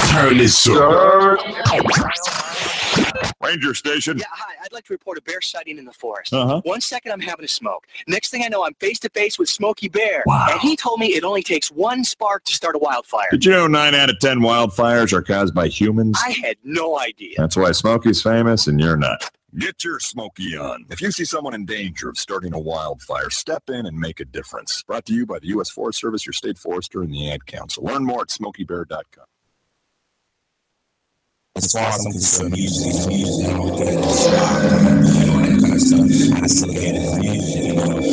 Turn this up. Ranger station. Yeah, hi. I'd like to report a bear sighting in the forest. 1 second, I'm having a smoke. Next thing I know, I'm face to face with Smokey Bear. Wow. And he told me it only takes one spark to start a wildfire. Did you know 9 out of 10 wildfires are caused by humans? I had no idea. That's why Smokey's famous and you're not. Get your Smokey on. If you see someone in danger of starting a wildfire, step in and make a difference. Brought to you by the U.S. Forest Service, your state forester, and the Ad Council. Learn more at smokeybear.com. It's awesome because some music and all that kind of stuff. I still get it music, you know. I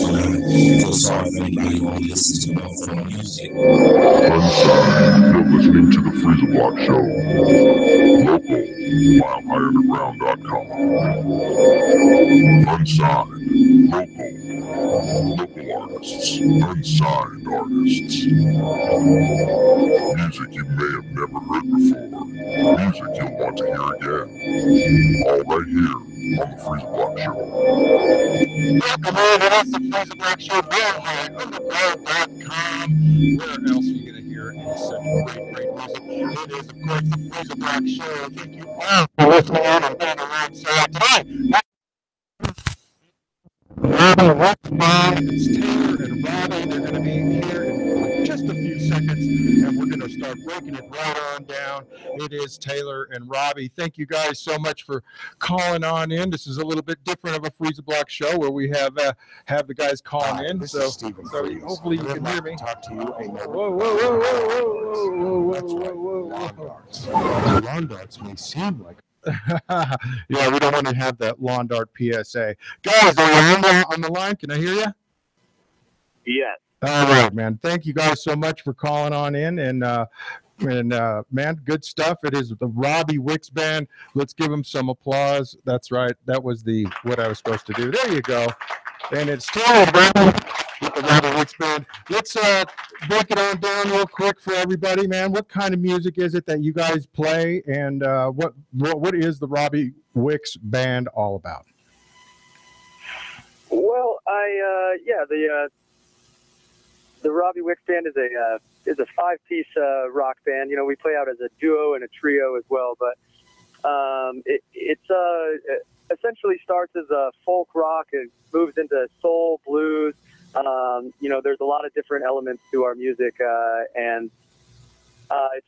feel sorry for anybody who only listens to no film music. Unsigned, you're listening to the Freeza Block Show. Local, wildhighunderground.com. Unsigned, local artists, unsigned artists. Music you may have never heard before. Music you'll want to hear again. All right here on the Freeza Block Show. Welcome on, it is the Freeza Block Show, wildhighunderground.com. Where else are you going to hear it in such great music? It is, of course, the Freeza Block Show. Thank you all for listening in and being alongside tonight. Robby Wicks Band, it's Taylor and Robby. They're going to be here in just a few seconds, and we're going to start breaking it right on down. It is Taylor and Robby. Thank you guys so much for calling on in. This is a little bit different of a Freeza Block show where we have the guys calling in. So hopefully you can hear me. Talk to you. The lawn darts may seem like. Yeah, we don't want to have that lawn dart PSA. Guys, are you on the line? Can I hear you? Yes. All right, man. Thank you guys so much for calling on in. And man, good stuff. It is the Robby Wicks Band. Let's give them some applause. That's right. That was what I was supposed to do. There you go. And it's Taylor with the Robby Wicks Band. Let's break it on down real quick for everybody, man. What kind of music is it that you guys play, and what is the Robby Wicks Band all about? Well, the Robby Wicks Band is a 5-piece rock band. You know, we play out as a duo and a trio as well, but it's essentially starts as a folk rock and moves into soul, blues. You know, there's a lot of different elements to our music, and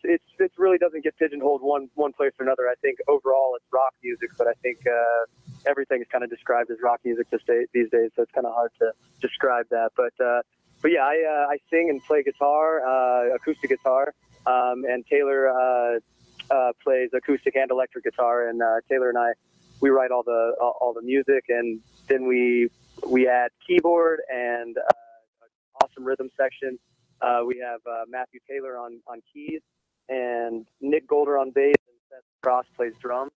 it really doesn't get pigeonholed one place or another. I think overall it's rock music, but I think everything is kind of described as rock music these days, so it's kind of hard to describe that. But yeah, I sing and play guitar, acoustic guitar, and Taylor plays acoustic and electric guitar, and Taylor and we write all the music, and then we add keyboard and awesome rhythm section. We have Matthew Taylor on keys, and Nick Golder on bass, and Seth Cross plays drums,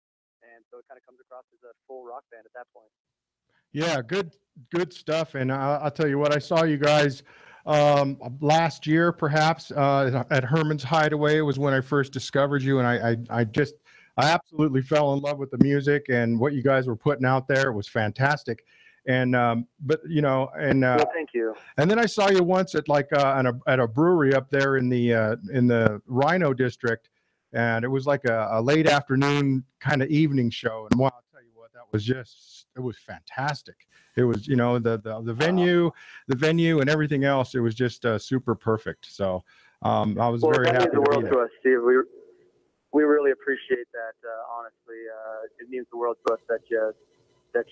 and so it kind of comes across as a full rock band at that point. Yeah, good stuff. And I'll tell you what, I saw you guys last year, perhaps at Herman's Hideaway. It was when I first discovered you, and I absolutely fell in love with the music and what you guys were putting out there. It was fantastic. And but you know, and well, thank you. And then I saw you once at at a brewery up there in the Rhino district, and it was like a late afternoon kind of evening show. And wow, I'll tell you what, it was fantastic. It was, you know, the venue and everything else. It was just super perfect. So I was very happy to be there. To us, Steve. We really appreciate that. Honestly, it means the world to us that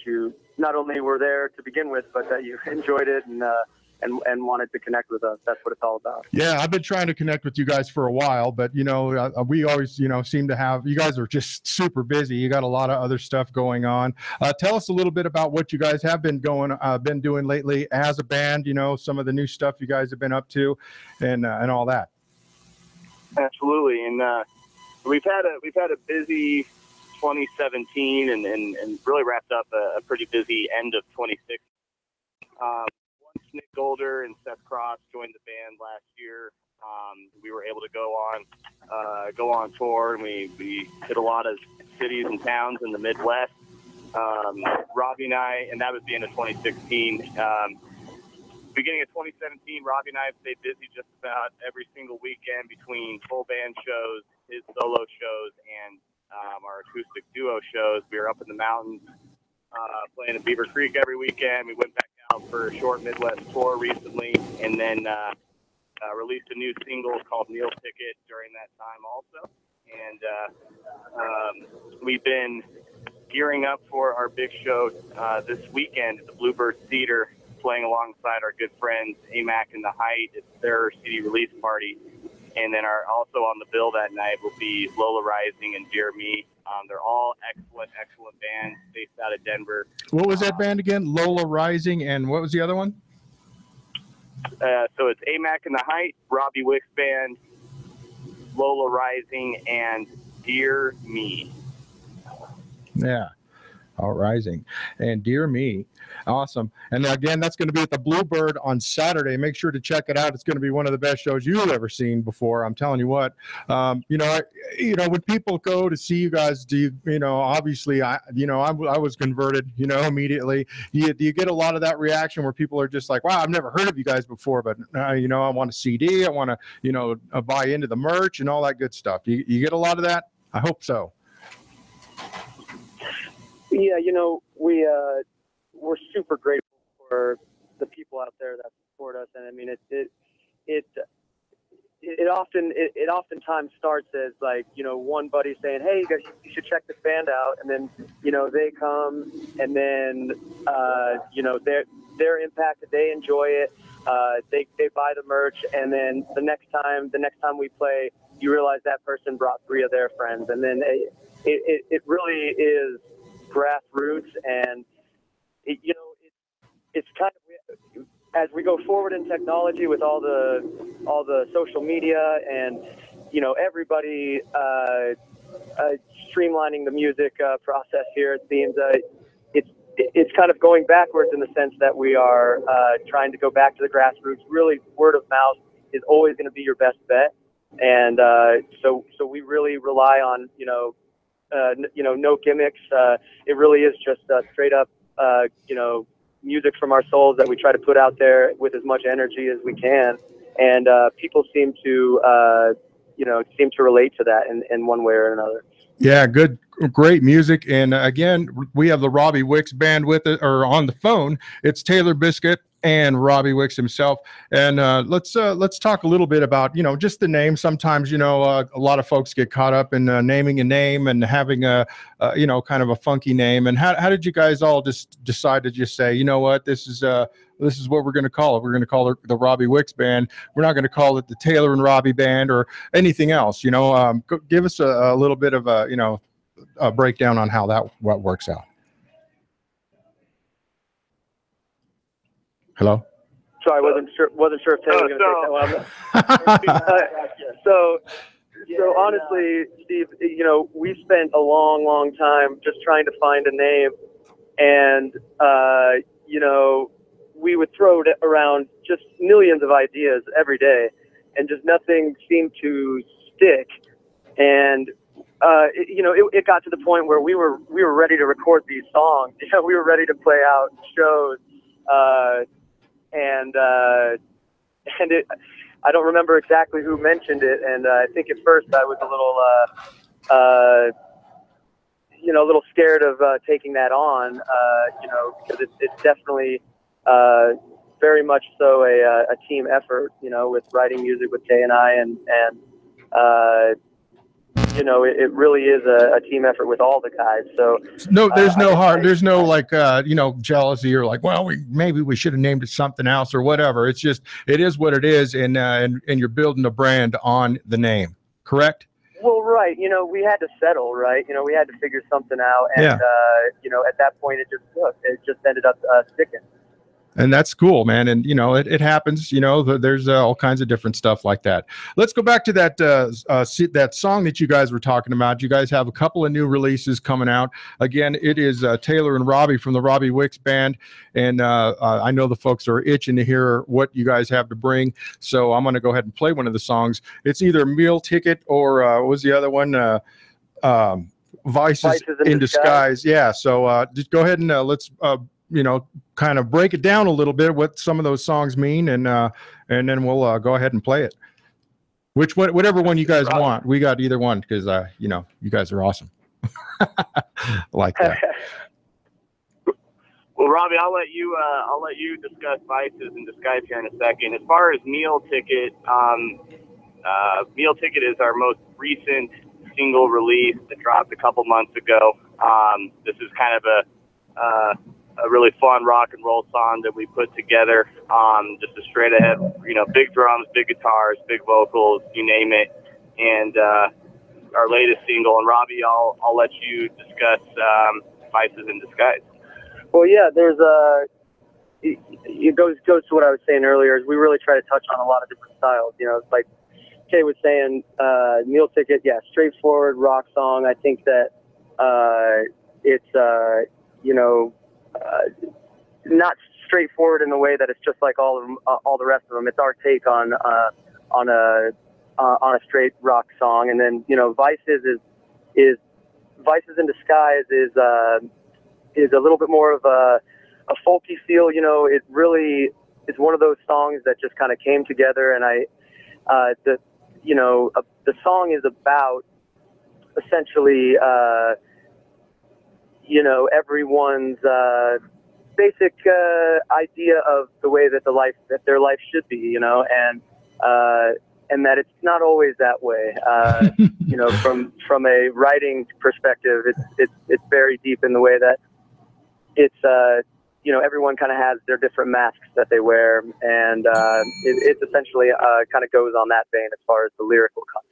you not only were there to begin with, but that you enjoyed it and and wanted to connect with us. That's what it's all about. Yeah, I've been trying to connect with you guys for a while, but we always seem to have, you guys are just super busy. You got a lot of other stuff going on. Tell us a little bit about what you guys have been doing lately as a band. Some of the new stuff you guys have been up to, and all that. Absolutely, and we've had a busy 2017, and really wrapped up a pretty busy end of 2016. Once Nick Golder and Seth Cross joined the band last year, we were able to go on tour, and we hit a lot of cities and towns in the Midwest. Robby and I, and that was the end of 2016. Beginning of 2017, Robby and I have stayed busy just about every single weekend between full band shows, his solo shows, and our acoustic duo shows. We were up in the mountains playing at Beaver Creek every weekend. We went back out for a short Midwest tour recently, and then released a new single called Meal Ticket during that time also. And we've been gearing up for our big show this weekend at the Bluebird Theater, playing alongside our good friends AMAC and The Height. It's their CD release party. And then also on the bill that night will be Lola Rising and Dear Me. They're all excellent bands based out of Denver. What was that band again? Lola Rising, and what was the other one? So it's AMAC and The Height, Robby Wicks Band, Lola Rising, and Dear Me. Yeah. All Rising and Dear Me. Awesome. And again, that's going to be at the Bluebird on Saturday. Make sure to check it out. It's going to be one of the best shows you've ever seen before. I'm telling you what. When people go to see you guys, obviously, I was converted, immediately. Do you get a lot of that reaction where people are just like, wow, I've never heard of you guys before, but I want a CD, I want to, buy into the merch and all that good stuff. You get a lot of that? I hope so. Yeah, we're super grateful for the people out there that support us, and I mean it oftentimes starts as like one buddy saying, hey, you guys, you should check this band out, and then they come, and then they're impacted, they enjoy it, they buy the merch, and then the next time we play, you realize that person brought 3 of their friends, and then it really is grassroots, and it's kind of, as we go forward in technology with all the social media and everybody streamlining the music process here, it seems it's kind of going backwards in the sense that we are trying to go back to the grassroots. Really, word of mouth is always going to be your best bet, and so we really rely on no gimmicks. It really is just straight up, music from our souls that we try to put out there with as much energy as we can. And people seem to relate to that in one way or another. Yeah, great music. And again, we have the Robby Wicks Band with it, or on the phone. It's Taylor Biskup and Robby Wicks himself. And let's talk a little bit about just the name. Sometimes a lot of folks get caught up in naming a name and having a kind of a funky name. And how did you guys all just decide to just say, what, this is what we're going to call it. We're going to call it the Robby Wicks Band. We're not going to call it the Taylor and Robby Band or anything else. Give us a little bit of a breakdown on how what works out. Hello. Sorry, wasn't sure if Taylor was going to take that one. So honestly, Steve, we spent a long time just trying to find a name, and we would throw around just millions of ideas every day, and just nothing seemed to stick. And it got to the point where we were ready to record these songs. We were ready to play out shows. I don't remember exactly who mentioned it, and I think at first I was a little scared of taking that on, because it's definitely very much so a team effort, with writing music with Tay and I, and you know, it really is a team effort with all the guys. So no, there's no heart. There's no like, you know, jealousy or like, well, maybe we should have named it something else or whatever. It's just, it is what it is. And you're building a brand on the name, correct? Well, right. You know, we had to settle, right? You know, we had to figure something out. And, you know, at that point, it just ended up sticking. And that's cool, man. And, you know, it happens, you know, there's all kinds of different stuff like that. Let's go back to that that song that you guys were talking about. You guys have a couple of new releases coming out. Again, it is Taylor and Robby from the Robby Wicks Band. And I know the folks are itching to hear what you guys have to bring. So I'm going to go ahead and play one of the songs. It's either Meal Ticket or what was the other one? Vices in Disguise. Yeah. So just go ahead and let's you know, kind of break it down a little bit, what some of those songs mean, and then we'll go ahead and play it. Whatever one you guys want. We got either one because you know, you guys are awesome. Like that. Well, Robby, I'll let you discuss Vices in Disguise here in a second. As far as Meal Ticket, Meal Ticket is our most recent single release that dropped a couple months ago. This is kind of a really fun rock and roll song that we put together. Just a straight ahead, you know, big drums, big guitars, big vocals, you name it. And our latest single. And Robby, I'll let you discuss Vices in Disguise. Well, yeah, there's it goes to what I was saying earlier. Is we really try to touch on a lot of different styles. You know, it's like Kay was saying, Meal Ticket, yeah, straightforward rock song. I think that it's you know, not straightforward in the way that it's just like all the rest of them. It's our take on a straight rock song. And then, you know, Vices in Disguise is a little bit more of a folky feel. You know, it really is one of those songs that just kind of came together. And the song is about essentially, you know, everyone's basic idea of the way that their life should be, you know, and that it's not always that way. You know, from a writing perspective, it's very deep in the way that it's you know, everyone kind of has their different masks that they wear, and it's essentially kind of goes on that vein as far as the lyrical content.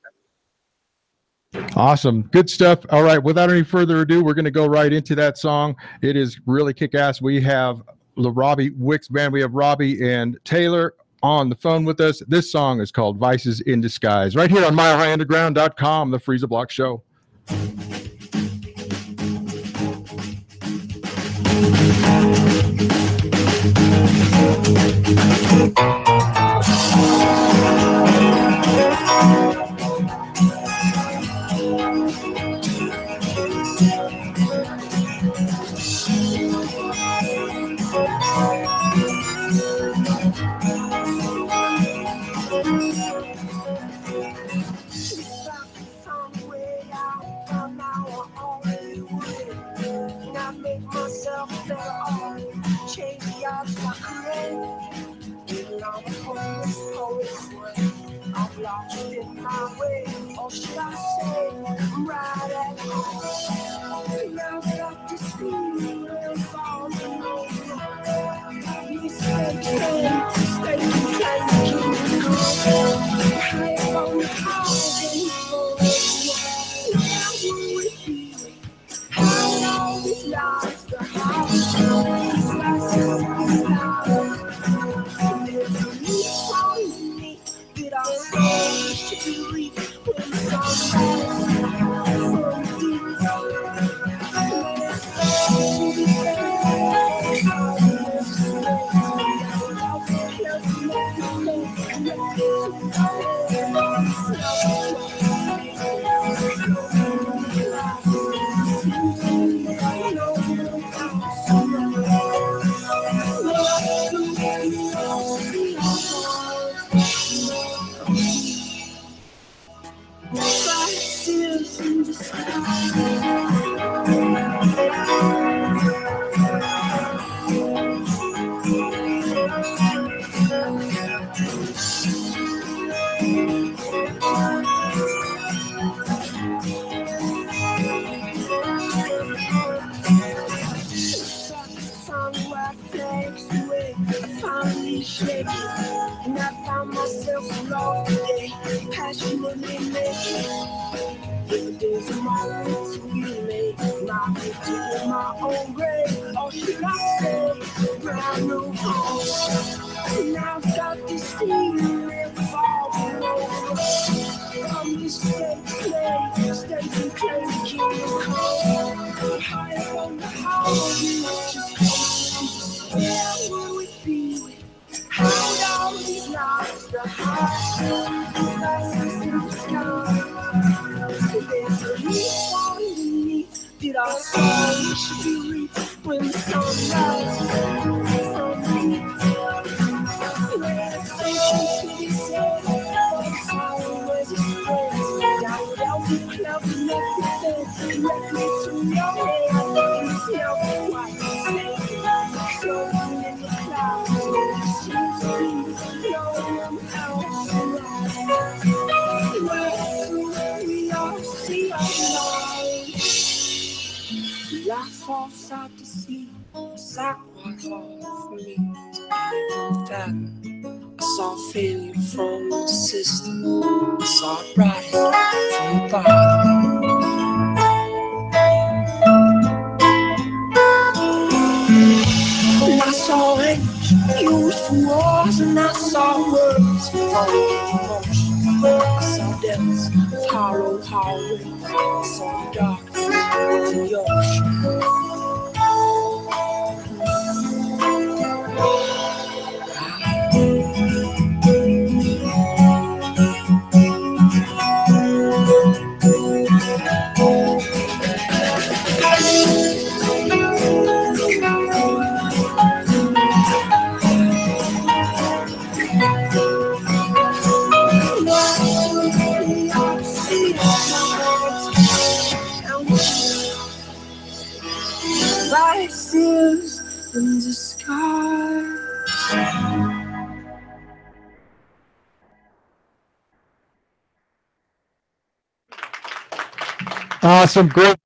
Awesome. Good stuff. All right. Without any further ado, we're going to go right into that song. It is really kick-ass. We have the Robby Wicks Band. We have Robby and Taylor on the phone with us. This song is called Vices in Disguise, right here on MileHighUnderground.com, the Freeza Block Show. passionately making. The days of my life to relate. My picture in my own grave. Or should I say, brand new home? Now I've got this feeling revolving over. From this state to states and clay, keep it cold. Higher on the house, just where would we be? How down these lives, the heart, the in the sky. There's a leaf underneath, did our soul should be reached when the sun rises from me? Let's take it to the sun, where's the spring? Down without the clouds and nothing, let me to your hand, and tell me what you say. So in the clouds, seems to be no one else around. Where we all see our lives. Life falls out to sea, it's like quite hard for me to fathom. I saw failure from the system, I saw it right from the bottom. And I saw angels used for wars, and I saw words of emotion. I saw depths of hollow hallways, I saw the darkness of the ocean. Vices in disguise. Awesome, great.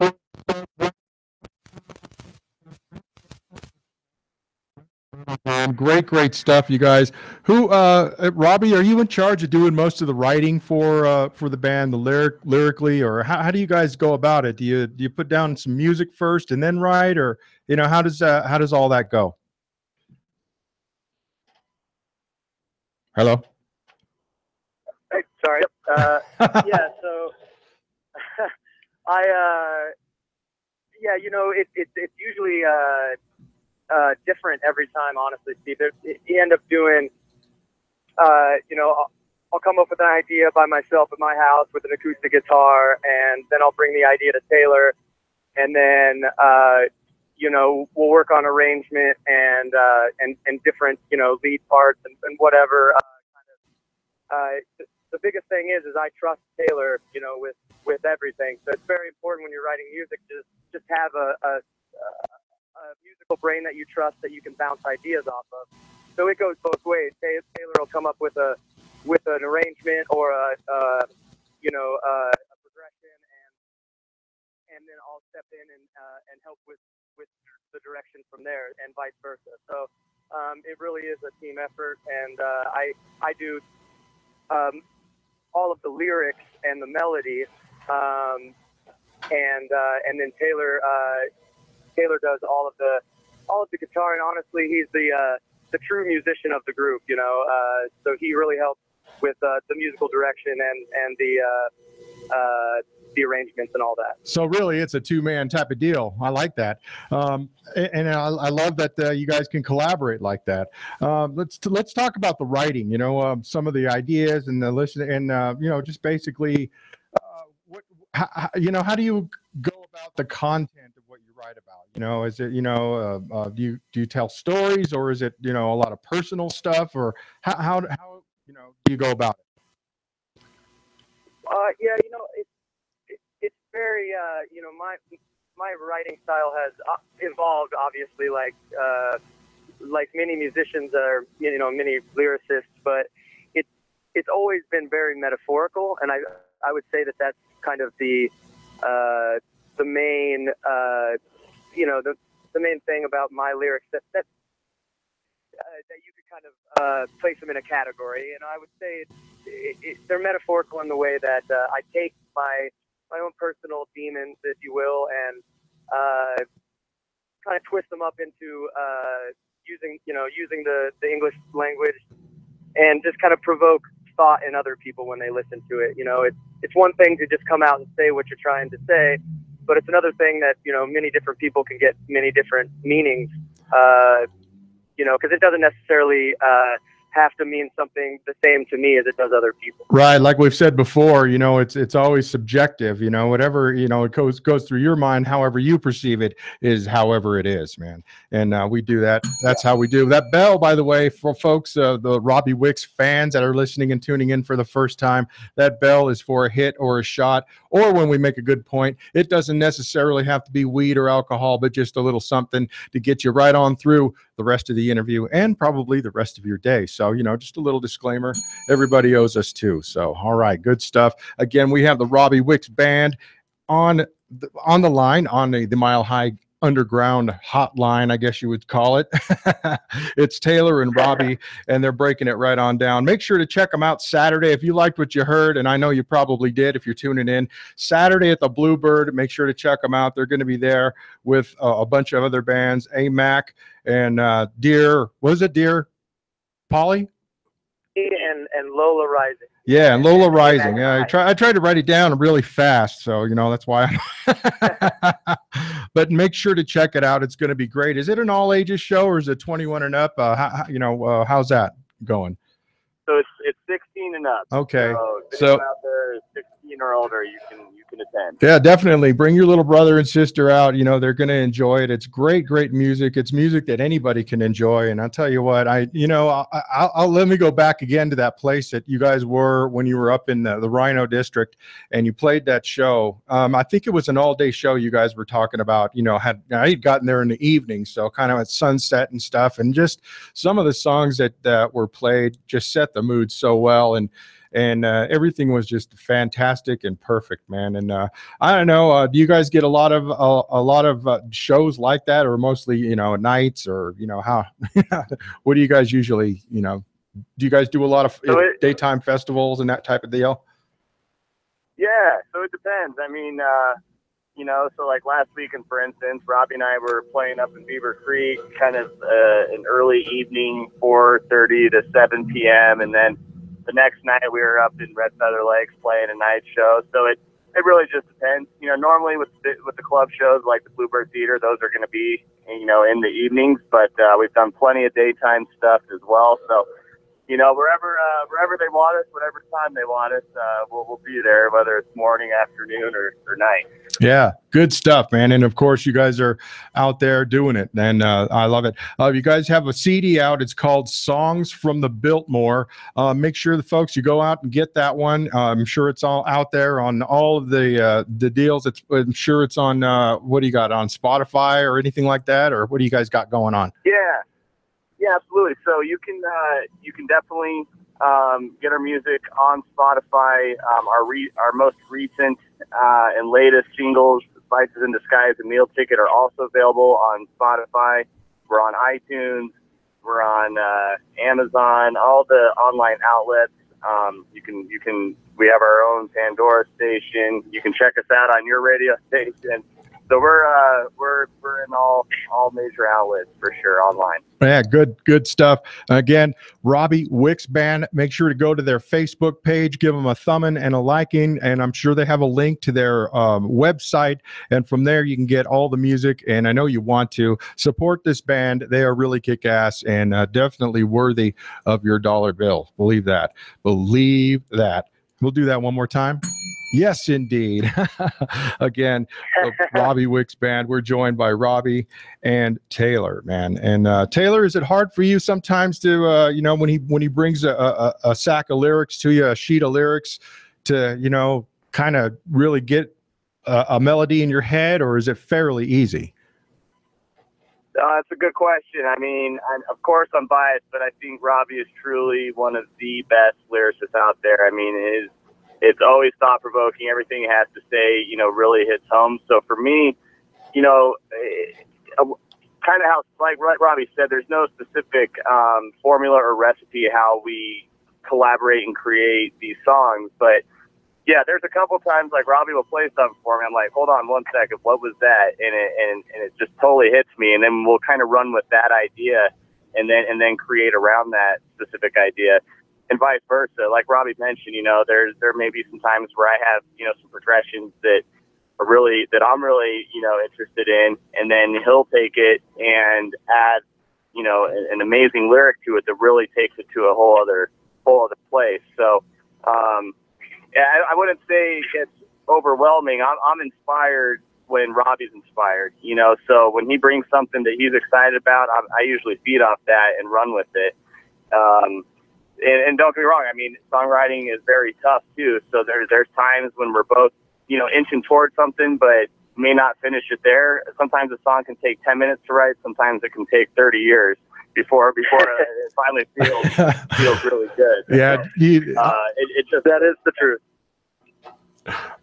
Great stuff, you guys. Who, Robby, are you in charge of doing most of the writing for the band, the lyrically, or how do you guys go about it? Do you put down some music first and then write, or how does all that go? Hello. Hey, sorry. Yeah. So it's usually different every time. Honestly, Steve, you end up doing, I'll come up with an idea by myself at my house with an acoustic guitar, and then I'll bring the idea to Taylor, and then we'll work on arrangement and different lead parts and whatever. The biggest thing is I trust Taylor, with everything. So it's very important when you're writing music to just have a musical brain that you trust, that you can bounce ideas off of. So it goes both ways. Taylor will come up with an arrangement or a progression, and then I'll step in and help with the direction from there, and vice versa. So it really is a team effort, and I do all of the lyrics and the melody, and then Taylor does all of the guitar, and honestly, he's the true musician of the group, so he really helps with the musical direction and the arrangements and all that. So really, it's a two-man type of deal. I like that, and I love that you guys can collaborate like that. Let's talk about the writing. Some of the ideas and the listening, and just basically, how do you go about the content of what you write about? Is it do you tell stories, or is it a lot of personal stuff, or how do you go about it? Yeah, it's very my writing style has evolved, obviously, like many musicians are, many lyricists, but it's always been very metaphorical, and I would say that that's kind of the main the main thing about my lyrics that you could kind of place them in a category, and I would say they're metaphorical in the way that I take my own personal demons, if you will, and kind of twist them up into using the English language, and just kind of provoke thought in other people when they listen to it. It's one thing to just come out and say what you're trying to say, but it's another thing that many different people can get many different meanings. Because it doesn't necessarily have to mean something the same to me as it does other people. Right, like we've said before, it's always subjective. Whatever it goes through your mind, however you perceive it is however it is, man. And we do that. That's how we do that. Bell, by the way, for folks, the Robby Wicks fans that are listening and tuning in for the first time, that bell is for a hit or a shot, or when we make a good point. It doesn't necessarily have to be weed or alcohol, but just a little something to get you right on through the rest of the interview and probably the rest of your day. So, just a little disclaimer, everybody owes us too. So, all right, good stuff. Again, we have the Robby Wicks Band on the line, on the Mile High Underground hotline, I guess you would call it. It's Taylor and Robby, and they're breaking it right on down. Make sure to check them out Saturday if you liked what you heard, and I know you probably did if you're tuning in. Saturday at the Bluebird, make sure to check them out. They're going to be there with a bunch of other bands, AMAC and Dear Polly? And Lola Rising. Yeah, and Lola Rising. Yeah, I tried to write it down really fast, so that's why. But make sure to check it out. It's going to be great. Is it an all ages show, or is it 21 and up? How's that going? So it's 16 and up. Okay. So out there, 16 or older, you can attend. Yeah, definitely bring your little brother and sister out. They're going to enjoy it. It's great music. It's music that anybody can enjoy. And I'll tell you what, I'll let me go back again to that place that you guys were when you were up in the Rhino District and you played that show. I think it was an all-day show you guys were talking about. I had gotten there in the evening, so kind of at sunset and stuff, and just some of the songs that were played just set the mood so well, and everything was just fantastic and perfect, man. And I don't know, do you guys get a lot of shows like that, or mostly nights, or how? What do you guys usually do you guys do a lot of daytime festivals and that type of deal? Yeah, so it depends. I mean, so like last weekend, for instance, Robby and I were playing up in Beaver Creek, kind of an early evening, 4:30 to 7 p.m. And then the next night we were up in Red Feather Lakes playing a night show. So it really just depends. Normally with the club shows like the Bluebird Theater, those are going to be, in the evenings, but we've done plenty of daytime stuff as well. So, wherever they want us, whatever time they want us, we'll be there, whether it's morning, afternoon, or night. Yeah, good stuff, man. And of course, you guys are out there doing it, and I love it. You guys have a CD out. It's called Songs from the Biltmore. Make sure the folks, you go out and get that one. I'm sure it's all out there on all of the deals. I'm sure it's on, what do you got, on Spotify or anything like that? Or what do you guys got going on? Yeah, absolutely. So you can definitely get our music on Spotify. Our most recent and latest singles, Vices in Disguise and Meal Ticket, are also available on Spotify. We're on iTunes. We're on Amazon, all the online outlets. We have our own Pandora station. You can check us out on your radio station. So we're in all major outlets for sure online. Yeah, good stuff. Again, Robby Wicks Band. Make sure to go to their Facebook page, give them a thumbing and a liking, and I'm sure they have a link to their website. And from there, you can get all the music. And I know you want to support this band. They are really kick-ass and definitely worthy of your dollar bill. Believe that. Believe that. We'll do that one more time. Yes, indeed. Again, the Robby Wicks Band. We're joined by Robby and Taylor, man. And Taylor, is it hard for you sometimes to, when he brings a sack of lyrics to you, a sheet of lyrics, to, kind of really get a melody in your head, or is it fairly easy? That's a good question. I mean, of course I'm biased, but I think Robby is truly one of the best lyricists out there. I mean, it's always thought-provoking. Everything he has to say, really hits home. So for me, kind of how, like Robbie said, there's no specific formula or recipe how we collaborate and create these songs. But yeah, there's a couple times like Robbie will play something for me. I'm like, hold on one second, what was that? And it just totally hits me. And then we'll kind of run with that idea and then create around that specific idea. And vice versa. Like Robbie mentioned, you know, there may be some times where I have, you know, some progressions that I'm really, you know, interested in, and then he'll take it and add, you know, an amazing lyric to it that really takes it to a whole other place. So, yeah, I wouldn't say it's overwhelming. I'm inspired when Robbie's inspired, you know, so when he brings something that he's excited about, I usually feed off that and run with it. And don't get me wrong, I mean, songwriting is very tough too. So there's times when we're both, you know, inching towards something, but may not finish it there. Sometimes a song can take 10 minutes to write. Sometimes it can take 30 years before it finally feels really good. Yeah, so, it just, that is the truth.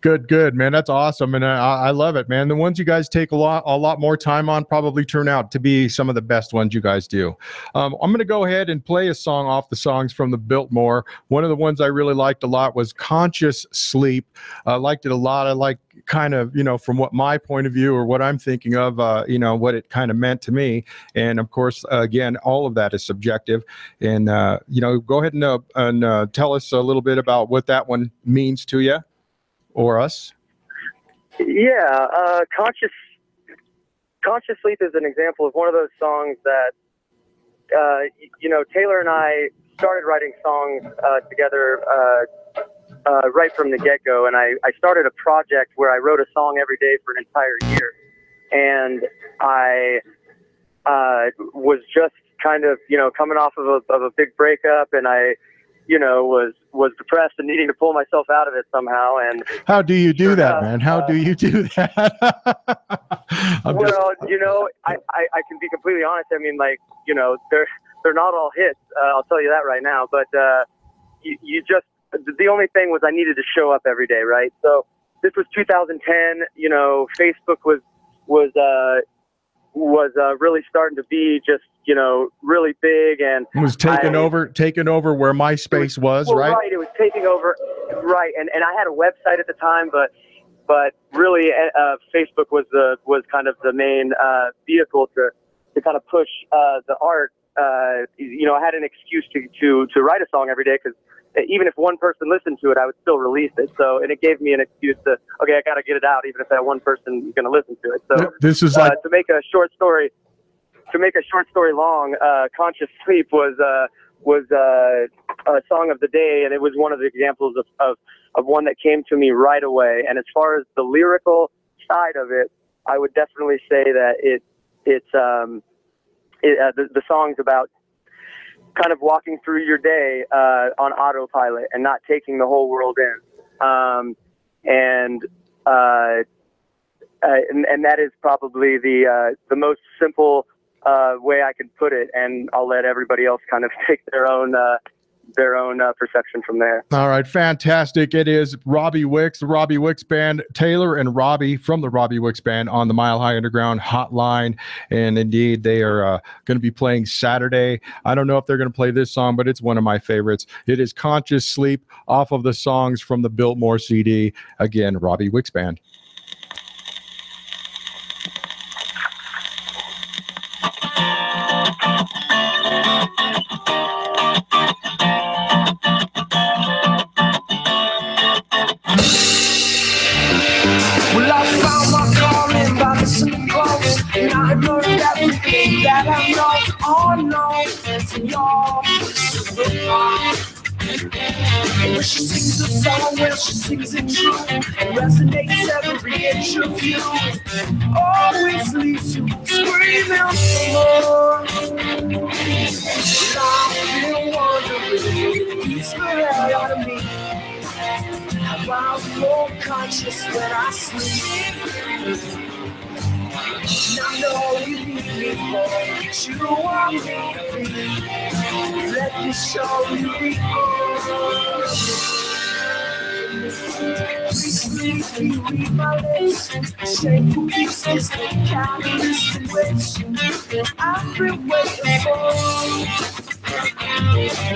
Good, man. That's awesome, and I love it, man. The ones you guys take a lot more time on probably turn out to be some of the best ones you guys do. I'm going to go ahead and play a song off the songs from the Biltmore. One of the ones I really liked a lot was "Conscious Sleep." I liked it a lot. I like kind of, you know, from what my point of view or what I'm thinking of, you know, what it kind of meant to me. And of course, again, all of that is subjective. And you know, go ahead and tell us a little bit about what that one means to you. Or us? Yeah, Conscious Sleep is an example of one of those songs that, you know, Taylor and I started writing songs together right from the get-go, and I started a project where I wrote a song every day for an entire year, and I was just kind of, you know, coming off of a big breakup, and I, you know, was depressed and needing to pull myself out of it somehow. And how do you do that, man? How do you do that? Well, you know, I can be completely honest. I mean, like, you know, they're not all hits. I'll tell you that right now. But you just, the only thing was I needed to show up every day, right? So this was 2010. You know, Facebook was really starting to be just, you know, really big, and it was taking over where MySpace was, well, right? Right, it was taking over, right, and I had a website at the time, but really, Facebook was kind of the main vehicle to kind of push the art. You know, I had an excuse to write a song every day, because even if one person listened to it, I would still release it. So, and it gave me an excuse to, okay, I got to get it out, even if that one person is going to listen to it. So this is like to make a short story long, "Conscious Sleep" was a song of the day, and it was one of the examples of one that came to me right away. And as far as the lyrical side of it, I would definitely say that the song's about kind of walking through your day on autopilot and not taking the whole world in, and that is probably the most simple way I can put it, and I'll let everybody else kind of take their own perception from there. All right, fantastic. It is Robby Wicks, the Robby Wicks Band, Taylor and Robbie from the Robby Wicks Band on the Mile High Underground hotline. And indeed, they are going to be playing Saturday. I don't know if they're going to play this song, but it's one of my favorites. It is "Conscious Sleep" off of the songs from the Biltmore CD. Again, Robby Wicks Band. Well, I found my calling by listening close, and I have learned everything that I know. Oh no, it's y'all. When she sings a song, well, she sings it true. It resonates every inch of you. Always leaves you screaming for more. I've been wondering, who's the hell out of me? I'm more conscious when I sleep. And I know you need me more, but you want me to be. Let me show you before. Please me when you read my lips. Shameful pieces, the catalyst in which I've been waiting for.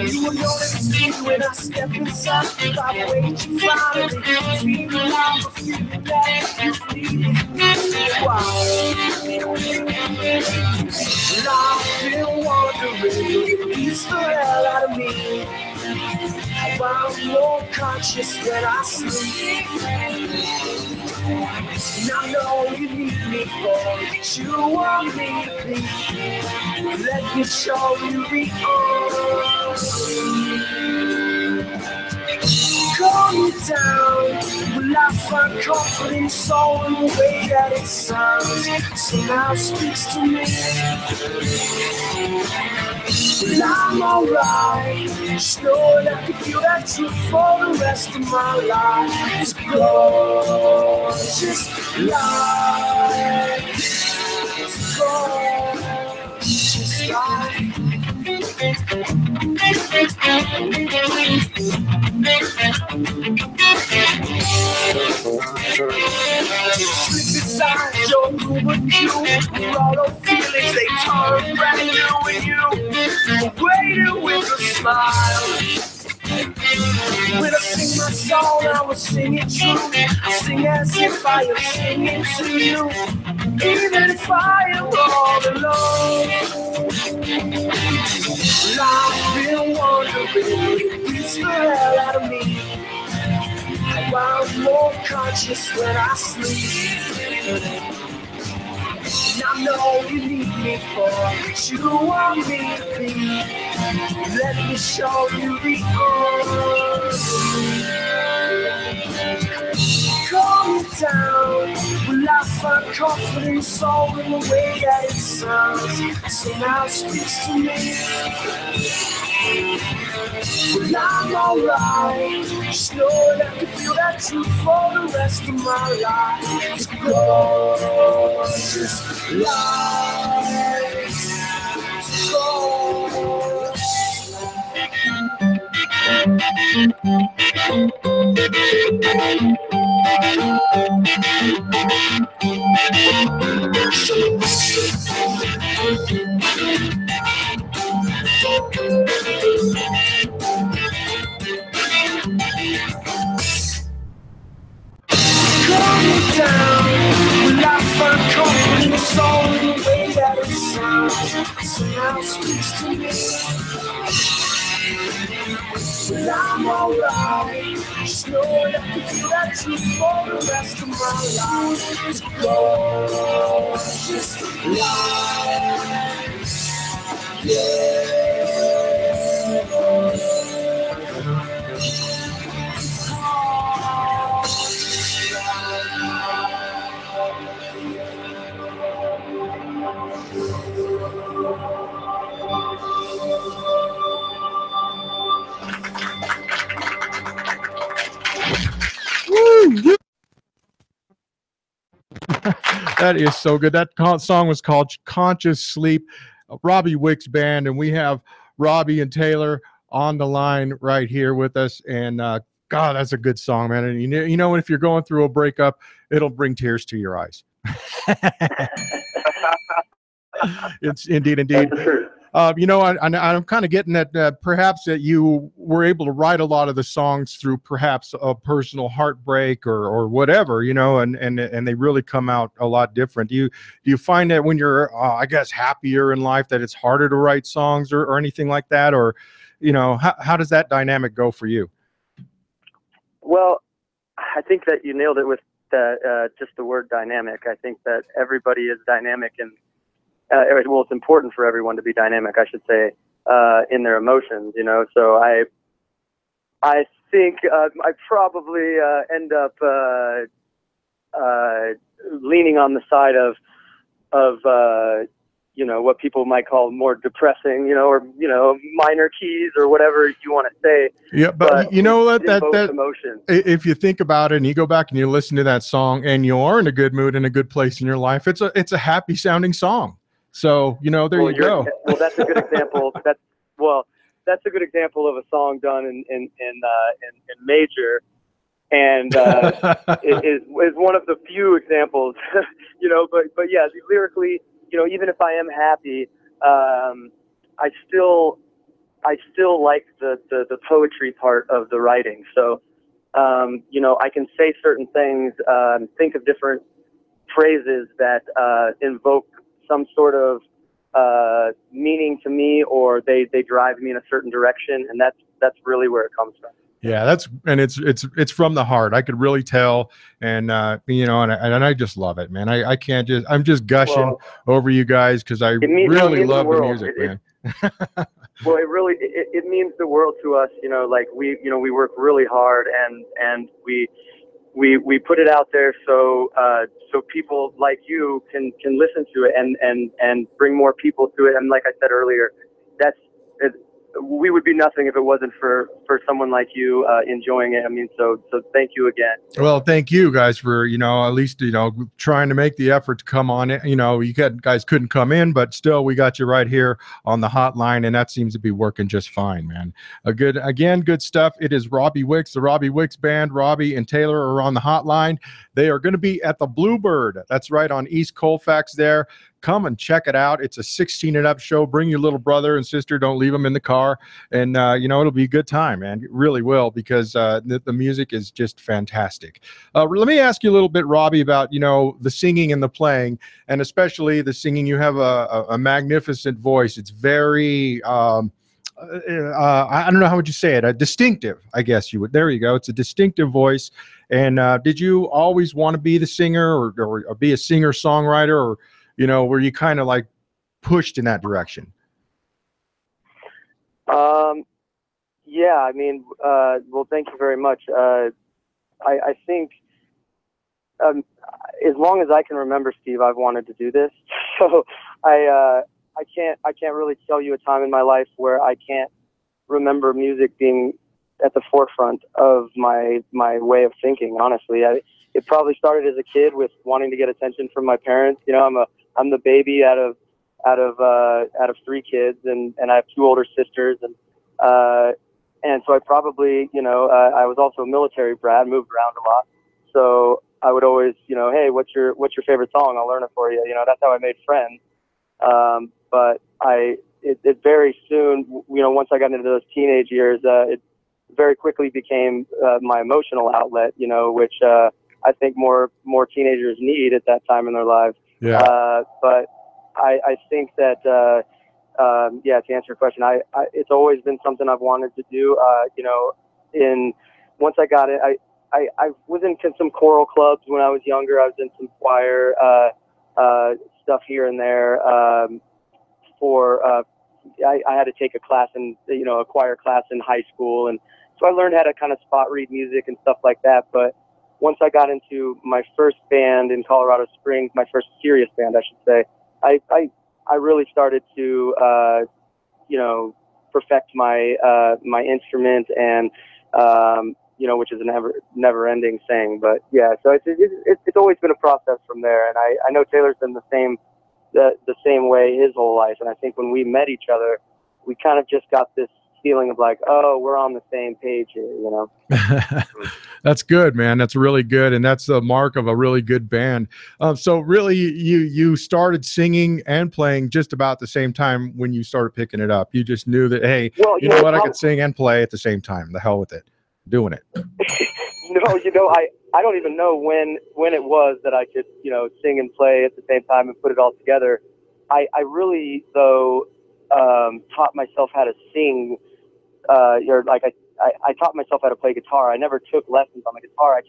You will notice me when I step inside. By the way you finally feel alive, I feel that you need it. Wow. And I've been wondering what beats the hell out of me. How I'm more conscious when I sleep. And I know you need me for what you want me to be. Let me show you the calm me down. Will I find comfort in soul in the way that it sounds? Somehow speaks to me. Well, I'm alright. Just know that I can feel that truth for the rest of my life. It's gorgeous life. It's gorgeous life. Slip inside your room and you, all those feelings they turn brand new in you. Waiting with a smile. When I sing my song, I will sing it true. I sing as if I am singing to you, even if I am all alone. Well, I've been wondering what beats the hell out of me. How I'm more conscious when I sleep. And I know you need me for what you want me to be. Let me show you the calm me down. Will I find comfort in soul in the way that it sounds? Somehow speaks to me. Well, I'm alright. Just know that I can feel that truth for the rest of my life. It's gorgeous life. It's gorgeous. Calm me down. Will I find comfort in the soul in the way that it sounds? Somehow speaks to me. Well, I'm alright. Just know that I can feel that truth for the rest of my life. It's gorgeous life. Yeah. That is so good. That song was called Conscious Sleep, Robby Wicks Band, and we have Robby and Taylor on the line right here with us. And God, that's a good song, man. And you know, if you're going through a breakup, it'll bring tears to your eyes. It's indeed. You know, I'm kind of getting that perhaps that you were able to write a lot of the songs through perhaps a personal heartbreak or whatever, you know, and they really come out a lot different. Do you find that when you're, I guess, happier in life that it's harder to write songs or anything like that? Or, you know, how does that dynamic go for you? Well, I think that you nailed it with just the word dynamic. I think that everybody is dynamic and well, it's important for everyone to be dynamic, I should say, in their emotions, you know. So I think I probably end up leaning on the side of you know, what people might call more depressing, you know, or, you know, minor keys or whatever you want to say. Yeah, but you know what, that emotion. If you think about it and you go back and you listen to that song and you are in a good mood and a good place in your life, it's a happy sounding song. So, you know, there you go. Well, that's a good example. That's a good example of a song done in major. and is one of the few examples, you know. But yeah, lyrically, you know, even if I am happy, I still like the poetry part of the writing. So, you know, I can say certain things, think of different phrases that invoke some sort of meaning to me, or they drive me in a certain direction, and that's really where it comes from. Yeah, it's from the heart. I could really tell, and you know, and I just love it, man. I'm just gushing over you guys because I really love the music, man. Well, it means the world to us. You know, like we work really hard, and we put it out there so people like you can listen to it and bring more people to it. And like I said earlier, we would be nothing if it wasn't for someone like you enjoying it. I mean, so thank you again. Well, thank you guys for, you know, at least, you know, trying to make the effort to come on it. You know, guys couldn't come in, but still we got you right here on the hotline, and that seems to be working just fine, man. Good stuff. It is Robby Wicks, the Robby Wicks Band. Robby and Taylor are on the hotline. They are going to be at the Bluebird. That's right, on East Colfax there. Come and check it out. It's a 16 and up show. Bring your little brother and sister. Don't leave them in the car. And, you know, it'll be a good time, man. It really will, because the music is just fantastic. Let me ask you a little bit, Robby, about, you know, the singing and the playing, and especially the singing. You have a magnificent voice. It's very, I don't know how would you say it, a distinctive, I guess you would. There you go. It's a distinctive voice. And did you always want to be the singer or be a singer-songwriter, or, you know, were you kind of like pushed in that direction? Yeah, I mean, well, thank you very much. I think as long as I can remember, Steve, I've wanted to do this. So I can't really tell you a time in my life where I can't remember music being at the forefront of my way of thinking. Honestly, it probably started as a kid with wanting to get attention from my parents. You know, I'm the baby out of 3 kids, and I have 2 older sisters, and so I probably, you know, I was also a military brat, moved around a lot, so I would always, you know, hey, what's your favorite song? I'll learn it for you. You know, that's how I made friends. But it very soon, you know, once I got into those teenage years, it very quickly became my emotional outlet, you know, which I think more teenagers need at that time in their lives. Yeah. But I think that, yeah, to answer your question, it's always been something I've wanted to do. You know, once I got it, I was in some choral clubs when I was younger. I was in some choir stuff here and there. I had to take a class a choir class in high school, and so I learned how to kind of spot read music and stuff like that. But once I got into my first band in Colorado Springs, my first serious band, I should say, I really started to, you know, perfect my my instrument, and you know, which is a never-ending thing. But yeah, so it's always been a process from there, and I know Taylor's been the same way his whole life. And I think when we met each other, we kind of just got this feeling of like, oh, we're on the same page here, you know. That's good, man. That's really good, and that's the mark of a really good band. So really, you started singing and playing just about the same time when you started picking it up. You just knew that, hey, well, you know what, I could sing and play at the same time. The hell with it, doing it. No, you know, I don't even know when it was that I could, you know, sing and play at the same time and put it all together. I really, though, taught myself how to sing, or like I taught myself how to play guitar. I never took lessons on the guitar.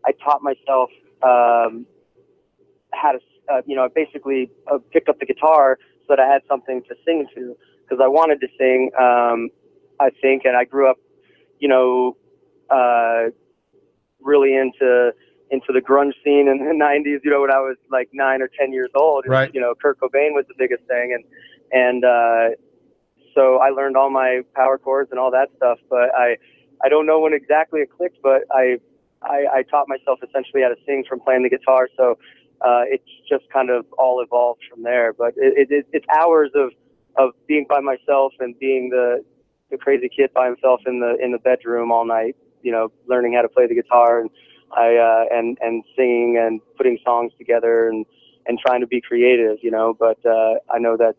I taught myself how to, you know, basically picked up the guitar so that I had something to sing to, because I wanted to sing, I think, and I grew up, you know, really into the grunge scene in the 90s, you know, when I was like 9 or 10 years old. Right. You know, Kurt Cobain was the biggest thing, and so I learned all my power chords and all that stuff, but I don't know when exactly it clicked, but I taught myself essentially how to sing from playing the guitar, so it's just kind of all evolved from there. But it's hours of being by myself and being the crazy kid by himself in the bedroom all night, learning how to play the guitar, and and singing and putting songs together and trying to be creative, but I know that's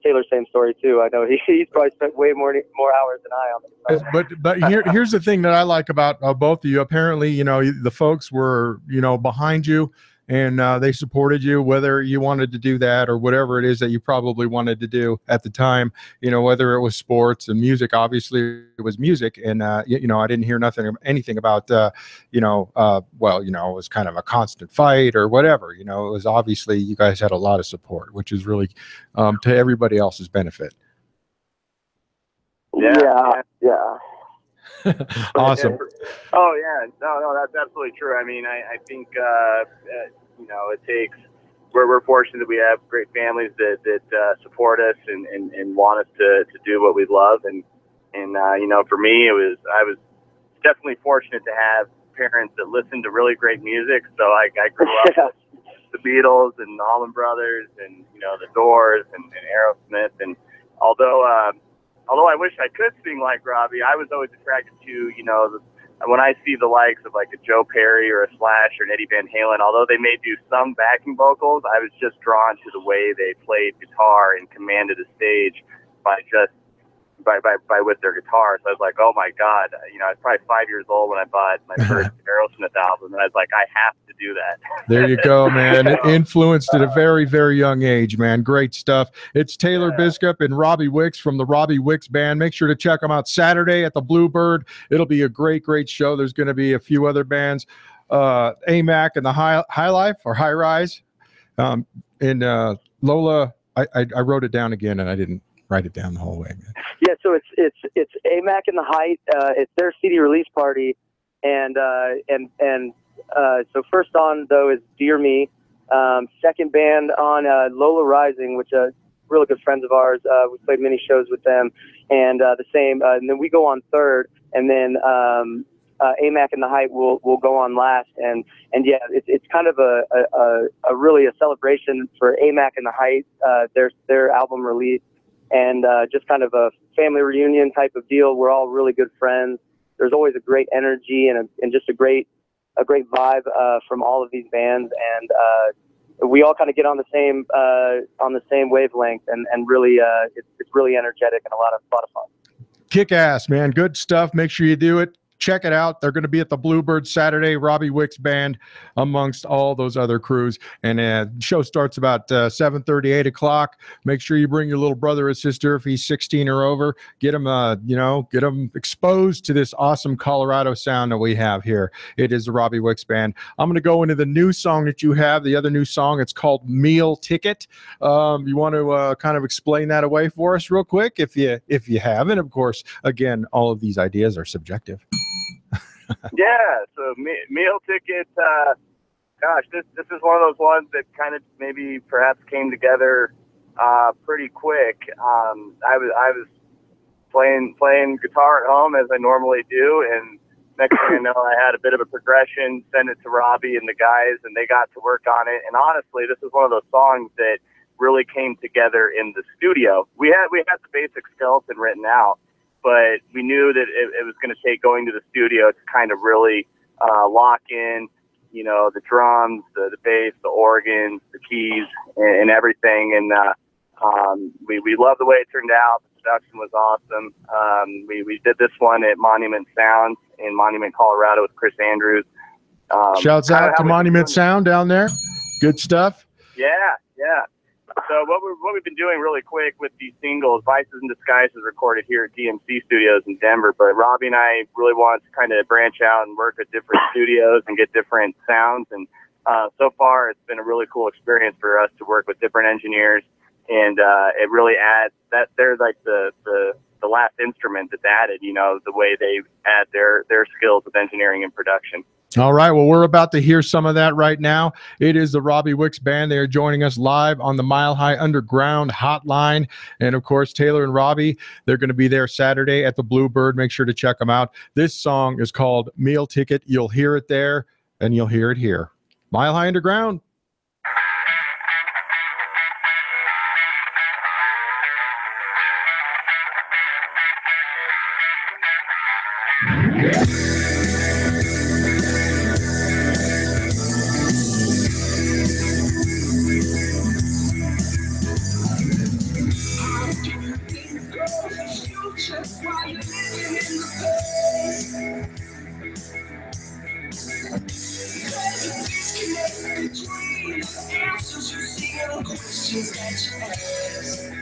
Taylor's same story too. I know he's probably spent way more hours than I on the guitar. But here's the thing that I like about both of you. Apparently, the folks were, behind you, and they supported you, whether you wanted to do that or whatever it is that you probably wanted to do at the time, whether it was sports and music. Obviously it was music, and I didn't hear anything about it was kind of a constant fight or whatever. It was obviously you guys had a lot of support, which is really to everybody else's benefit. Yeah. Awesome. Oh yeah, no, that's absolutely true. I mean, I think it takes. We're fortunate that we have great families that support us and want us to do what we love, and for me, I was definitely fortunate to have parents that listened to really great music. So I grew up with the Beatles and the Allman Brothers and the Doors and Aerosmith, and although I wish I could sing like Robby, I was always attracted to, when I see the likes of like a Joe Perry or a Slash or an Eddie Van Halen, although they may do some backing vocals, I was just drawn to the way they played guitar and commanded a stage by with their guitar. So I was like, oh my God, I was probably 5 years old when I bought my first Aerosmith album, and I was like, I have to do that. There you go, man. It influenced at a very, very young age, man. Great stuff. It's Taylor Biskup and Robby Wicks from the Robby Wicks Band. Make sure to check them out Saturday at the Bluebird. It'll be a great, great show. There's going to be a few other bands, AMAC and the High Life or High Rise, and Lola. I wrote it down again, and I didn't write it down the whole way, man. Yeah, so it's AMAC and the Height. It's their CD release party, and so first on though is Dear Me. Second band on Lola Rising, which really good friends of ours. We played many shows with them, and the same. And then we go on third, and then AMAC and the Height will go on last. And yeah, it's kind of a really a celebration for AMAC and the Height, their album release. And just kind of a family reunion type of deal. We're all really good friends. There's always a great energy and just a great vibe from all of these bands, and we all kind of get on the same wavelength, and really it's really energetic and a lot of fun. Kick ass, man. Good stuff. Make sure you do it. Check it out. They're going to be at the Bluebird Saturday, Robby Wicks Band, amongst all those other crews. And the show starts about 7:30, 8 o'clock. Make sure you bring your little brother or sister if he's 16 or over. Get him, get him exposed to this awesome Colorado sound that we have here. It is the Robby Wicks Band. I'm going to go into the new song that you have, the other new song. It's called Meal Ticket. You want to kind of explain that away for us real quick if you haven't. Of course, again, all of these ideas are subjective. Yeah, so Meal Ticket, gosh, this is one of those ones that kind of maybe perhaps came together pretty quick. I was playing guitar at home as I normally do, and next thing I know, I had a bit of a progression, sent it to Robby and the guys, and they got to work on it. And honestly, this is one of those songs that really came together in the studio. We had the basic skeleton written out, but we knew that it was going to take going to the studio to kind of really lock in, the drums, the bass, the organs, the keys, and everything. And we loved the way it turned out. The production was awesome. We did this one at Monument Sound in Monument, Colorado with Chris Andrews. Shouts out to Monument Sound down there. Good stuff. Yeah. So what we've been doing really quick with these singles, Vices in Disguise is recorded here at DMC Studios in Denver, but Robby and I really want to kind of branch out and work at different studios and get different sounds. And so far, it's been a really cool experience for us to work with different engineers, and it really adds that they're like the last instrument that's added, the way they add their skills with engineering and production. All right. Well, we're about to hear some of that right now. It is the Robby Wicks Band. They are joining us live on the Mile High Underground hotline. And of course, Taylor and Robby, they're going to be there Saturday at the Bluebird. Make sure to check them out. This song is called Meal Ticket. You'll hear it there and you'll hear it here. Mile High Underground. Yeah. questions that you ask.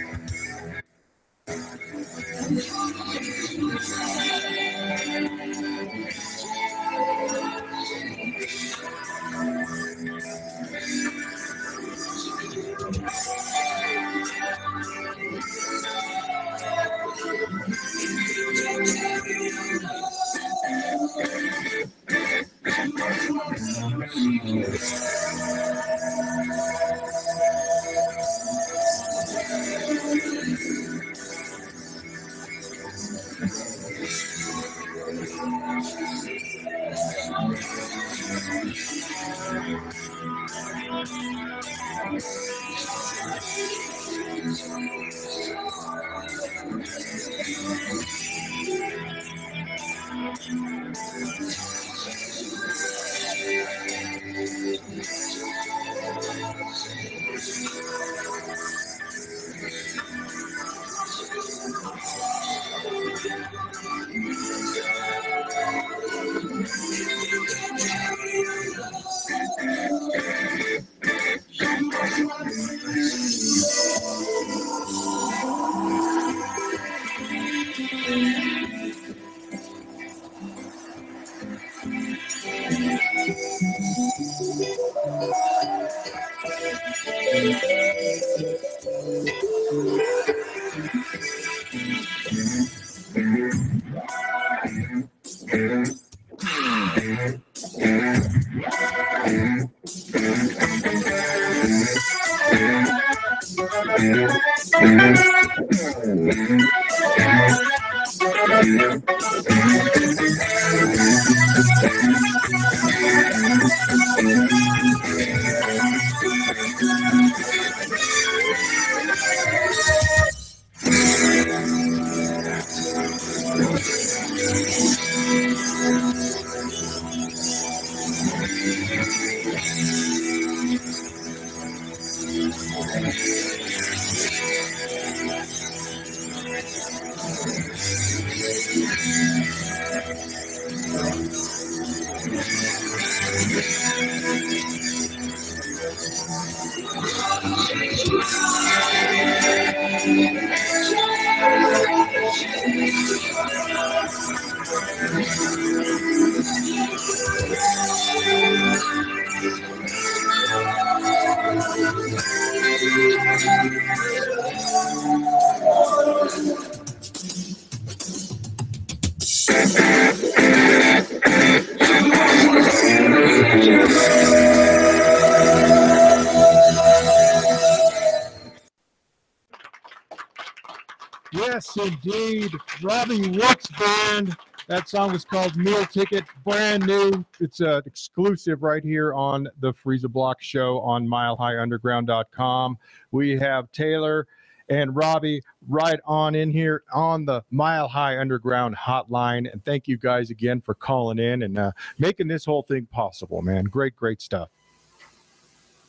Yes, indeed. Robby Wicks Band. That song was called Meal Ticket, brand new. It's exclusive right here on the Freeza Block Show on MileHighUnderground.com. We have Taylor and Robby right on in here on the Mile High Underground hotline. And thank you guys again for calling in and making this whole thing possible, man. Great, great stuff.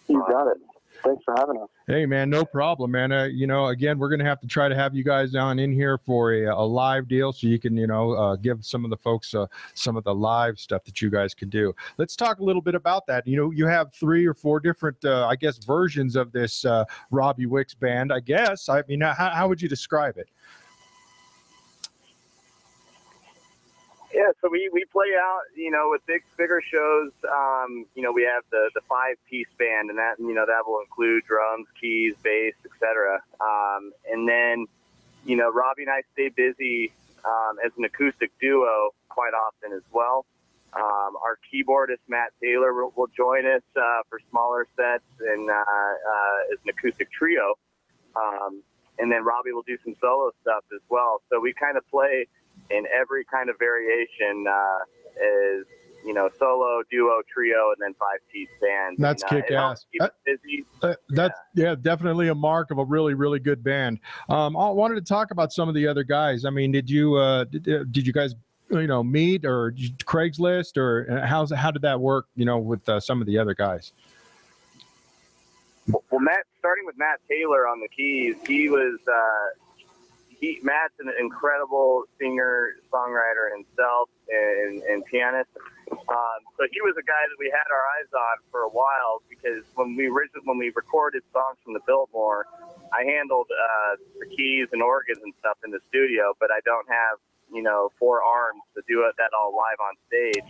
You got it. Thanks for having us. Hey, man, no problem, man. You know, again, we're going to have to try to have you guys down in here for a live deal so you can, you know, give some of the folks some of the live stuff that you guys can do. Let's talk a little bit about that. You know, you have 3 or 4 different, I guess, versions of this Robby Wicks Band, I guess. I mean, how would you describe it? Yeah, so we play out, you know, with bigger shows. You know, we have the 5-piece band, and that, you know, that will include drums, keys, bass, etc. And then, you know, Robby and I stay busy as an acoustic duo quite often as well. Our keyboardist Matt Taylor will join us for smaller sets and as an acoustic trio. And then Robby will do some solo stuff as well. So we kind of play in every kind of variation, is, you know, solo, duo, trio, and then 5-piece band. That's kick-ass. That's definitely a mark of a really, really good band. I wanted to talk about some of the other guys. I mean, did you guys, you know, meet or Craigslist, or how did that work, you know, with some of the other guys? Well, starting with Matt Taylor on the keys, Matt's an incredible singer, songwriter himself, and pianist. So he was a guy that we had our eyes on for a while, because when we recorded songs from the Biltmore, I handled the keys and organs and stuff in the studio, but I don't have 4 arms to do that all live on stage.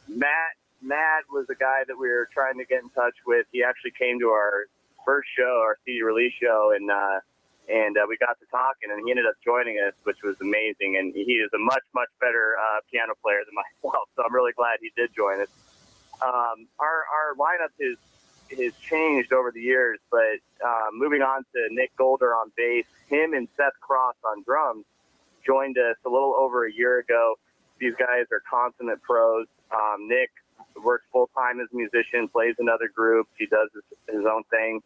And Matt was a guy that we were trying to get in touch with. He actually came to our first show, our CD release show, and we got to talking, and he ended up joining us, which was amazing. And he is a much, much better piano player than myself, so I'm really glad he did join us. Our lineup has changed over the years, but moving on to Nick Golder on bass, him and Seth Cross on drums joined us a little over a year ago. These guys are consummate pros. Nick works full-time as a musician, plays in other groups. He does his own thing.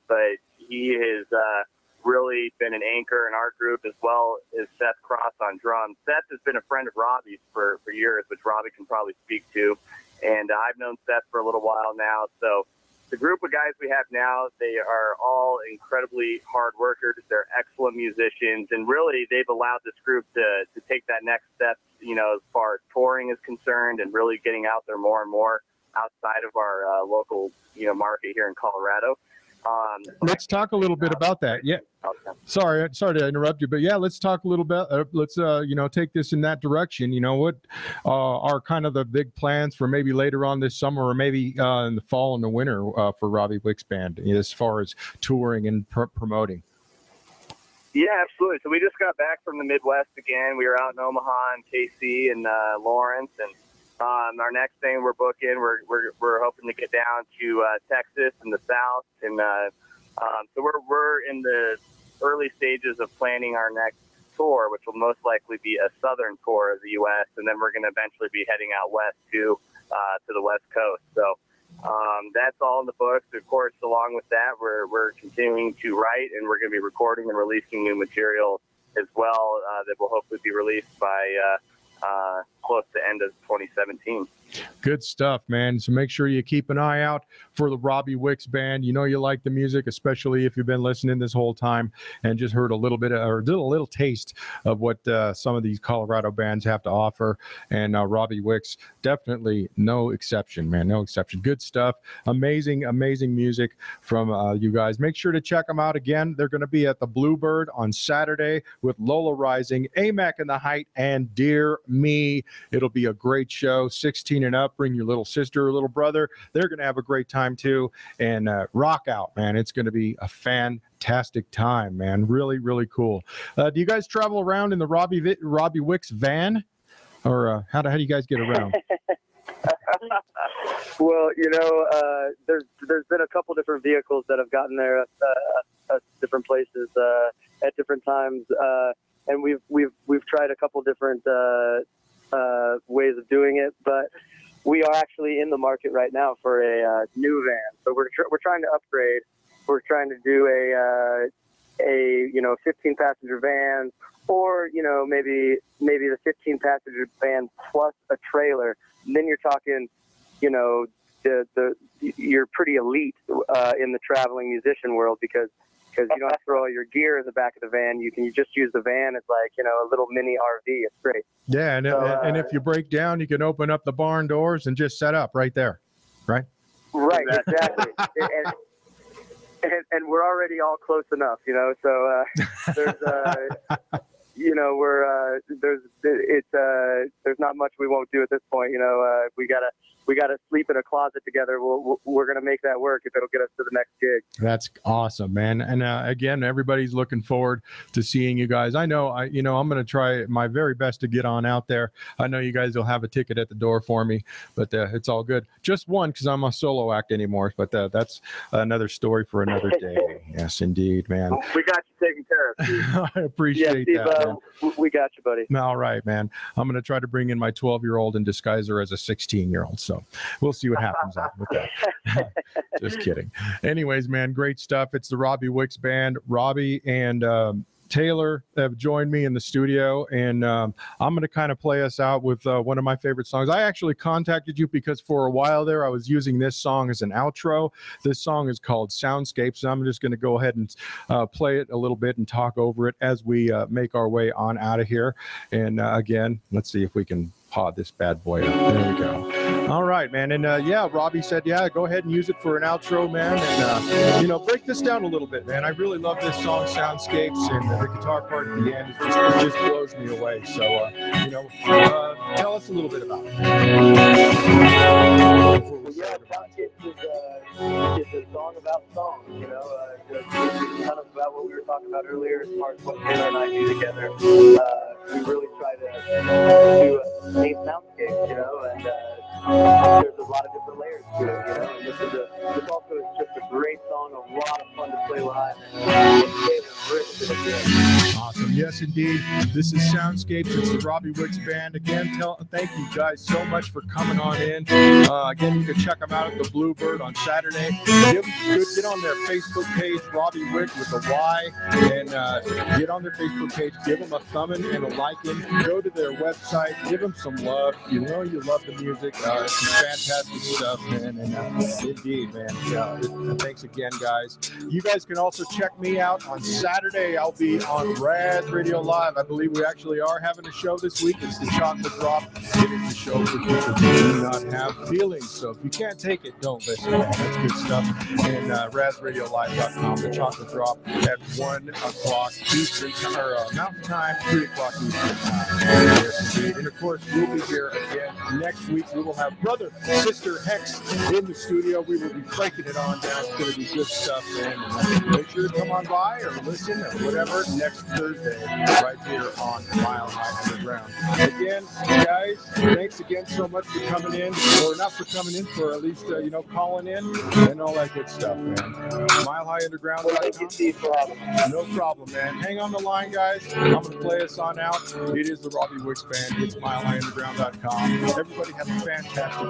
But he has really been an anchor in our group, as well as Seth Cross on drums. Seth has been a friend of Robby's for years, which Robby can probably speak to. And I've known Seth for a little while now. So the group of guys we have now, they are all incredibly hard workers. They're excellent musicians. And really, they've allowed this group to take that next step, as far as touring is concerned, and really getting out there more and more outside of our local, market here in Colorado. Let's talk a little bit about that. Yeah. Sorry to interrupt you, but yeah, let's talk a little bit. Let's take this in that direction. What are kind of the big plans for maybe later on this summer, or maybe in the fall and the winter for Robby Wicks Band, as far as touring and promoting? Yeah, absolutely. So we just got back from the Midwest again. We were out in Omaha and KC and Lawrence, and our next thing we're booking, we're hoping to get down to Texas and the South, and so we're in the early stages of planning our next tour, which will most likely be a southern tour of the U.S., and then we're going to eventually be heading out west to the West Coast. So that's all in the books. Of course, along with that, we're continuing to write, and we're going to be recording and releasing new material as well that will hopefully be released by close to end of 2017. Good stuff, man. So make sure you keep an eye out for the Robby Wicks Band. You like the music, especially if you've been listening this whole time and just heard a little bit or did a little taste of what some of these Colorado bands have to offer. And Robby Wicks, definitely no exception, man. No exception. Good stuff. Amazing, amazing music from you guys. Make sure to check them out again. They're going to be at the Bluebird on Saturday with Lola Rising, AMAC in the Height, and Dear Me. It'll be a great show. 16 and up. Bring your little sister or little brother. They're going to have a great time too. And rock out, man. It's going to be a fantastic time, man. Really, really cool. Do you guys travel around in the Robby Wicks van? Or how do you guys get around? Well, there's been a couple different vehicles that have gotten there at different places at different times, and we've tried a couple different ways of doing it, but we are actually in the market right now for a new van. So we're trying to upgrade. We're trying to do a 15-passenger van, or maybe the 15-passenger van plus a trailer. And then you're talking, you're pretty elite in the traveling musician world, because you don't have to throw all your gear in the back of the van. You just use the van as like, a little mini RV. It's great. Yeah, and if you break down, you can open up the barn doors and just set up right there, right? Right, exactly. and we're already all close enough, so there's not much we won't do at this point. We gotta sleep in a closet together. We're gonna make that work if it'll get us to the next gig. That's awesome, man. And again, everybody's looking forward to seeing you guys. I know, I'm gonna try my very best to get on out there. I know you guys will have a ticket at the door for me, but it's all good. Just one, because I'm a solo act anymore. But that's another story for another day. Yes, indeed, man. We got you taken care of, Steve. I appreciate Steve, that. We got you, buddy. All right, man. I'm going to try to bring in my 12-year-old and disguise her as a 16-year-old. So we'll see what happens with that. Just kidding. Anyways, man, great stuff. It's the Robby Wicks Band. Robby and Taylor have joined me in the studio, and I'm going to kind of play us out with one of my favorite songs. I actually contacted you because for a while there I was using this song as an outro. This song is called Soundscapes, and I'm just going to go ahead and play it a little bit and talk over it as we make our way on out of here. And again, let's see if we can paw this bad boy up. There we go. All right, man. And yeah, Robby said, yeah, go ahead and use it for an outro, man. And, you know, break this down a little bit, man. I really love this song, Soundscapes, and the guitar part at the end it just blows me away. So, you know, tell us a little bit about it. Well, yeah, Soundscapes is a song about songs, you know. It's kind of about what we were talking about earlier as far as what Taylor and I do together. We really try to do a neat soundscape, you know, and there's a lot of different layers to it, you know. And this also is just a great song, a lot of fun to play live, and Taylor rips it again. Awesome. Yes, indeed. This is Soundscapes. It's the Robby Wicks Band. Again, thank you guys so much for coming on in. Again, you can check them out at the Bluebird on Saturday. Get on their Facebook page, Robby Wicks with a Y, and get on their Facebook page. Give them a thumbing and a liking. Go to their website. Give them some love. You know you love the music. It's some fantastic stuff, man. And indeed, man. Thanks again, guys. You guys can also check me out on Saturday. I'll be on Raz Radio Live. I believe we actually are having a show this week. It's the Chocolate Drop. It is a show for people who do not have feelings. So if you can't take it, don't listen. That's good stuff. And RazRadioLive.com, the Chocolate Drop at 1 o'clock Eastern or Mountain Time, 3 o'clock Eastern Time. Yes, indeed. And of course, we'll be here again next week. We will have Brother Sister Hex in the studio. We will be breaking it on down. It's going to be good stuff, man. And make sure to come on by or listen or whatever next Thursday right here on Mile High Underground. Again, guys, thanks again so much for coming in, or not for coming in, for at least, you know, calling in and all that good stuff, man. MileHighUnderground.com. Thank you, Steve, for having me. No problem, man. Hang on the line, guys. I'm going to play us on out. It is the Robby Wicks Band. It's MileHighUnderground.com. Everybody have a fantastic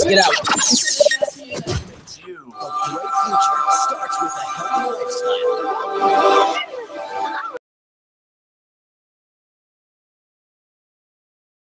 Get out.